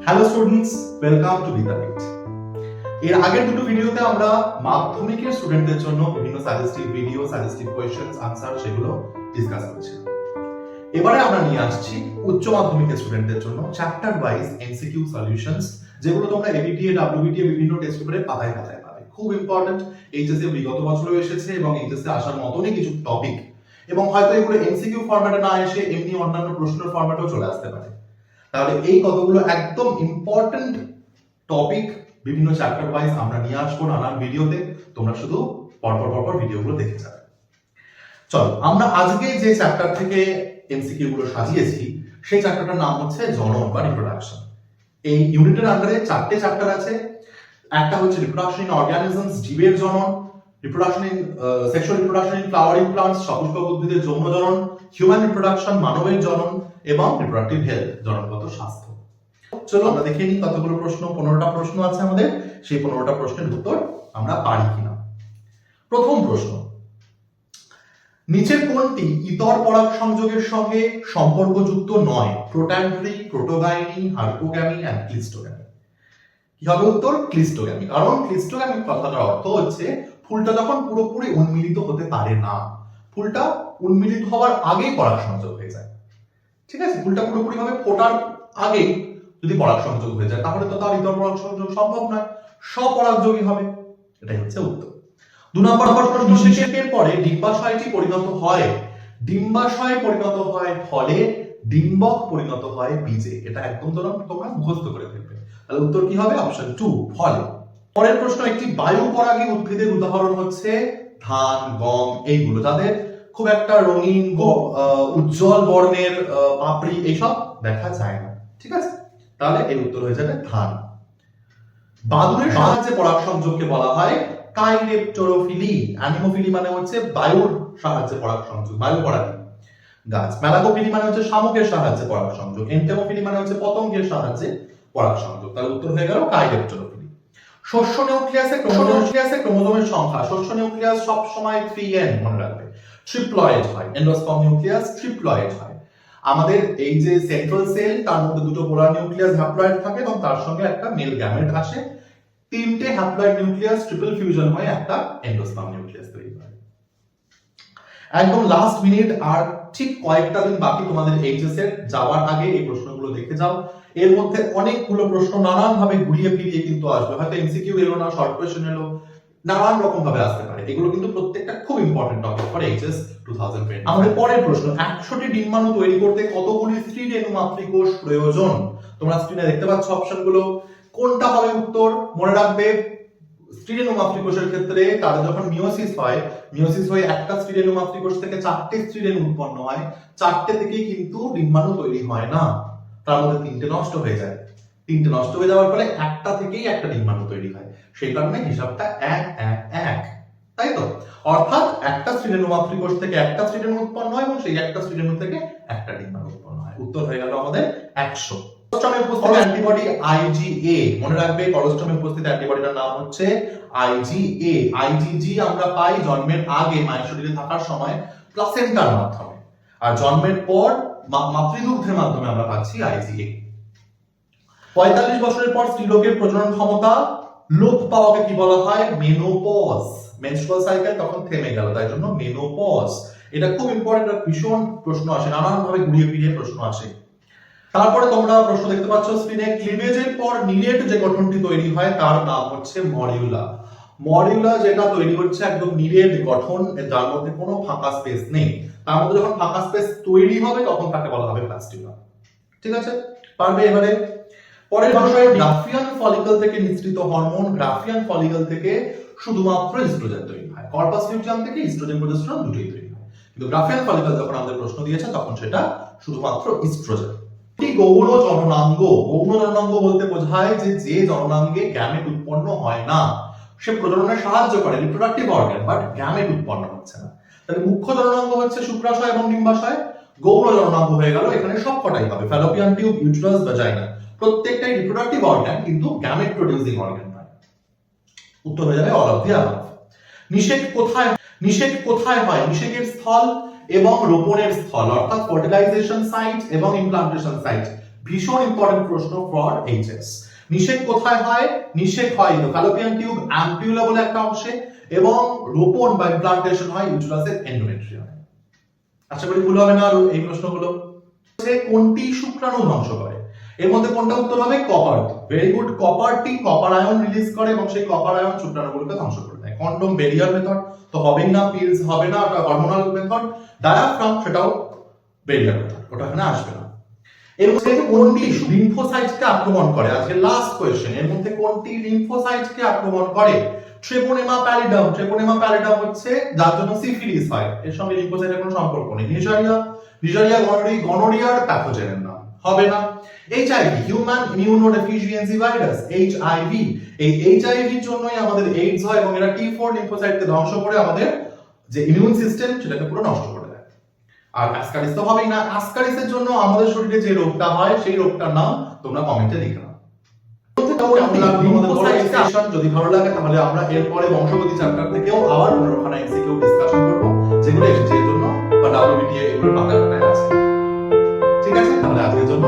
Hello students, welcome to বিদ্যাপীঠ। এর আগের দুটো ভিডিওতে আমরা মাধ্যমিকের স্টুডেন্টদের জন্য বিভিন্ন suggestive video, suggestive questions, answer সেগুলো ডিসকাস করেছিলাম। এবারে আমরা নিয়ে আসছি উচ্চ মাধ্যমিকের স্টুডেন্টদের জন্য চ্যাপ্টার ওয়াইজ এমসিকিউ সলিউশনস, যেগুলো তোমরা এবিটিএ, ডাব্লিউবিটিএ বিভিন্ন টেস্ট পেপারে পাতায় পাতায় পাবে। খুব ইম্পর্টেন্ট, এইচএসএ বিগত বছরও এসেছে এবং এইচএসএ আসার মতনই কিছু টপিক, এবং হয়তো এগুলো এমসিকিউ ফরম্যাটে না এসে এমনি অন্যান্য প্রশ্নের ফরম্যাটেও চলে আসতে পারে। তাহলে এই কতগুলো একদম ইম্পর্টেন্ট টপিক বিভিন্ন চ্যাপ্টার ওয়াইজ আমরা নিয়ে আসবো নানান ভিডিওতে, তোমরা শুধু পরপর ভিডিওগুলো দেখে যাবে। চলো, আমরা আজকে যে চ্যাপ্টার থেকে এমসিকিউ গুলো সাজিয়েছি সেই চ্যাপ্টারটার নাম হচ্ছে জনন বা রিপ্রোডাকশন। এই ইউনিটের আন্ডারে চারটে চ্যাপ্টার আছে। একটা হচ্ছে রিপ্রোডাকশন ইন অর্গানিজমস, জীবের জনন; reproduction in sexual reproduction in flowering plants, সপুষ্পক উদ্ভিদের যৌন জনন; হিউম্যান রিপ্রোডাকশন, মানবের জনন; এবং রিপ্রোডাক্টিভ হেলথ, জননগত স্বাস্থ্য। চলো আমরা দেখে নিই কতগুলো প্রশ্ন। 15টা প্রশ্ন আছে আমাদের, সেই 15টা প্রশ্নের উত্তর আমরা পারি কিনা। প্রথম প্রশ্ন, নিচের কোনটি ইতর পরাগ সংযোগের সঙ্গে সম্পর্কযুক্ত নয়? প্রোট্যান্ড্রি, প্রোটোগাইনি, হাইপোগ্যামি এন্ড ক্লিস্টোগ্যামি। কি হবে উত্তর? ক্লিস্টোগ্যামি। কারণ ক্লিস্টোগ্যামি কথাটার অর্থ হচ্ছে ফুলটা যখন পুরোপুরি উন্মিলিত হতে পারে না, ফুলটা উন্মিলিত হওয়ার আগেই পরাগ সংযোগ হয়ে যায়। ঠিক আছে, ফুলটা পুরোপুরি ভাবে ফোটার আগে যদি পরাগ সংযোগ হয়ে যায় তাহলে তো তার ইতর পরাগ সংযোগ সম্ভব নয়, স্বপরাগযোগী হবে। এটাই হচ্ছে উত্তর। 2 নম্বর প্রশ্ন, নিষেকের পরে ডিম্বাশয়টি পরিণত হয়। ডিম্বাশয় পরিণত হয় ফলে, ডিম্বক পরিণত হয় বীজে। এটা একদম তোমরা মুখস্থ করে ফেলবে। তাহলে উত্তর কি হবে? অপশন 2, ফলে। পরের প্রশ্ন, একটি বায়ু পরাগী উদ্ভিদের উদাহরণ হচ্ছে ধান, গম এইগুলো, যাদের খুব একটা রঙিন উজ্জ্বল বর্ণের পাপড়ি এইসব দেখা যায় না। ঠিক আছে, তাহলে এর উত্তর হয়ে যাবে ধান। বাদুড়ের সাহায্যে পরাগ সংযোগকে বলা হয় কাইনেপটোরোফিলি। অ্যানিমোফিলি মানে হচ্ছে বায়ুর সাহায্যে পরাগ সংযোগ, বায়ু পরাগী গাছ। মেলাগোফিলি মানে হচ্ছে শামুকের সাহায্যে পরাগ সংযোগ। এন্টেমোফিলি মানে হচ্ছে পতঙ্গের সাহায্যে পরাগ সংযোগ। তাহলে উত্তর হয়ে গেল কাইনেপটোরোফিলি। শস্য নিউক্লিয়াসে ক্রোমোজোমের সংখ্যা। শস্য নিউক্লিয়াস সব সময় 3n মনে রাখবে। ট্রিপ্লয়েড হয়। এন্ডোস্পার্ম নিউক্লিয়াস ট্রিপ্লয়েড হয়। আমাদের এই যে সেন্ট্রাল সেল, তার মধ্যে দুটো পোলার নিউক্লিয়াস হ্যাপ্লয়েড থাকে এবং তার সঙ্গে একটা মেল গ্যামেট আসে। তিনটে হ্যাপ্লয়েড নিউক্লিয়াস ট্রিপল ফিউশন হয়ে একটা এন্ডোস্পার্ম নিউক্লিয়াস তৈরি হয়। একদম লাস্ট মিনিট, আর ঠিক কয়েকটা দিন বাকি তোমাদের এইচএস এর যাওয়ার আগে এই প্রশ্নগুলো দেখে যাও। এর মধ্যে অনেকগুলো প্রশ্ন নানান ভাবে ঘুরিয়ে ফিরিয়ে কিন্তু আসবে। হয়তো এমসিকিউ এলো না, শর্ট কোয়েশ্চেন এলো, নানান রকম ভাবে আসতে পারে। এগুলো কিন্তু প্রত্যেকটা খুব ইম্পর্টেন্ট টপিক ফর এইচএস 2020। আমাদের পরের প্রশ্ন, 100টি ডিম্বাণু তৈরি করতে কতগুলি স্ত্রী-রেণু মাতৃকোষ প্রয়োজন? তোমরা স্ক্রিনে দেখতে পাচ্ছ অপশনগুলো। কোনটা হবে উত্তর? মনে রাখবে, স্ত্রী-রেণু মাতৃকোষের ক্ষেত্রে তাদের যখন মিওসিস হয়, মিওসিস হয়ে একটা স্ত্রী-রেণু মাতৃকোষ থেকে 4টে স্ত্রী-রেণু উৎপন্ন হয়। 4টে থেকেই কিন্তু ডিম্বাণু তৈরি হয় না, তার মধ্যে 3টে নষ্ট হয়ে যায়। 3টে নষ্ট হয়ে যাওয়ার ফলে একটা থেকেই একটা ডিম্বাণু তৈরি হয়। সেই কারণে হিসাবটা 1 1 1, তাই তো? অর্থাৎ একটা স্ত্রী-রেণু মাতৃকোষ থেকে একটা স্ত্রী-রেণু উৎপন্ন হয় এবং সেই একটা স্ত্রী-রেণু থেকে একটা ডিম্বাণু উৎপন্ন হয়। উত্তর হয়ে গেল আমাদের 100। কলোস্ট্রামে উপস্থিত অ্যান্টিবডি IgA। মনে রাখবে, কলোস্ট্রামে উপস্থিত অ্যান্টিবডিটার নাম হচ্ছে IgA। IgG আমরা পাই জন্মের আগে মায়ের শরীরে থাকার সময় প্লাসেন্টার মাধ্যমে, আর জন্মের পর মাতৃদুগ্ধের মাধ্যমে আমরা পাচ্ছি IgA। 45 বছরের পর স্ত্রীলোকের প্রজনন ক্ষমতা লোপ পাওয়াকে কি বলা হয়? মেনোপজ। মেনস্ট্রুয়াল সাইকেল তখন থেমে গেল, তাই জন্য মেনোপজ। এটা খুব ইম্পর্টেন্ট, ভীষণ প্রশ্ন আসে, নানান ভাবে ঘুরিয়ে ফিরিয়ে প্রশ্ন আসে। তারপরে তোমরা প্রশ্ন দেখতে পাচ্ছ স্ক্রিনে, ক্লিভেজের পর নিরেট যে গঠনটি তৈরি হয় তার নাম হচ্ছে মডিউলা। মডিউলা যেটা তৈরি হচ্ছে একদম নিরেট গঠন, যার মধ্যে কোনো ফাঁকা স্পেস নেই। তার মধ্যে যখন ফাঁকা স্পেস তৈরি হবে তখন তাকে বলা হবে প্লাস্টিউলা। ঠিক আছে, পারবে এবারে? পরের বিষয়, গ্রাফিয়ান ফলিকল থেকে নিঃসৃত হরমোন। গ্রাফিয়ান ফলিকল থেকে শুধুমাত্র ইস্ট্রোজেন তৈরি হয়। কর্পাস লিউটিয়াম থেকে ইস্ট্রোজেন, প্রোজেস্টেরন দুটোই তৈরি হয়, কিন্তু গ্রাফিয়ান ফলিকল যখন আমাদের প্রশ্ন দিয়েছে তখন সেটা শুধুমাত্র ইস্ট্রোজেন। গৌণ জননাঙ্গ। গৌণ জননাঙ্গ বলতে বোঝায় যে জননাঙ্গে গ্যামেট উৎপন্ন হয় না, সে প্রজননে সাহায্য করে, রিপ্রোডাক্টিভ অর্গান, বাট গ্যামেট উৎপন্ন হচ্ছে না। তাহলে মুখ্য জননাঙ্গ হচ্ছে শুক্রাশয় এবং ডিম্বাশয়। গৌণ জননাঙ্গ হয়ে গেল এখানে সবকটাই হবে, ফ্যালোপিয়ান টিউব, ইউটেরাস, ভাজাইনা, প্রত্যেকটাই রিপ্রোডাক্টিভ অর্গান কিন্তু গ্যামেট প্রোডিউসিং অর্গান নয়। উত্তর হয়ে যাবে অল অফ দি অ্যাবাভ। নিষেক কোথায় হয়? নিষেকের স্থল এবং রোপণের স্থল, অর্থাৎ ফার্টিলাইজেশন সাইট এবং ইমপ্লান্টেশন সাইট, ভীষণ ইম্পর্টেন্ট প্রশ্ন ফর এইচএস। নিষেক কোথায় হয়? নিষেক হয় ফ্যালোপিয়ান টিউব অ্যাম্পিউলা বলে একটা অংশে, এবং রোপণ বা ইমপ্লান্টেশন হয় ইউটেরাসের এন্ডোমেট্রিয়ামে। আশা করি ভুল হবে না আর এই প্রশ্নগুলো। কোনটি শুক্রাণু ধ্বংস করে? এর মধ্যে কোনটা উত্তর হবে? কপার। Very good. কপারটি কপার আয়ন রিলিজ করে এবং সেই কপার আয়ন শুক্রাণুগুলোকে ধ্বংস করে দেয়। কন্ডম বেরিয়ার মেথড তো হবেই না, পিলস হবে না, ওটা হরমোনাল মেথড। ডায়াফ্রাম সেটাও বেরিয়ার মেথড, ওটা এখানে আসবে না। এর মধ্যে কোনটি লিম্ফোসাইটকে আক্রমণ করে? আজকে লাস্ট কোশ্চেন, এর মধ্যে কোনটি লিম্ফোসাইটকে আক্রমণ করে? Treponema pallidum. ট্রেপোনেমা প্যালিডাম হচ্ছে যার জন্য সিফিলিস হয়, এর সঙ্গে লিম্ফোসাইটের কোনো সম্পর্ক নেই। নিজারিয়া গনোরিয়ার প্যাথোজেনের নাম হবে না। HIV human immunodeficiency virus, HIV. এই এইচআইভির জন্যই আমাদের এইডস হয় এবং এরা T4 লিম্ফোসাইটকে ধ্বংস করে আমাদের যে ইমিউন সিস্টেম সেটাকে পুরো নষ্ট করে দেয়। আর অ্যাসকারিস তো হবেই না। অ্যাসকারিসের জন্য আমাদের শরীরে যে রোগটা হয় সেই রোগটার নাম তোমরা কমেন্টে লিখে নাও। যদি ভালো লাগে তাহলে আমরা এরপরে বংশগতি চ্যাপ্টার থেকেও আবার 15খানা এমসিকিউ ডিসকাশন করব, যেগুলো এর জন্য বা WBTA এগুলো পাতায় আছে। ঠিক আছে, তাহলে আজকের জন্য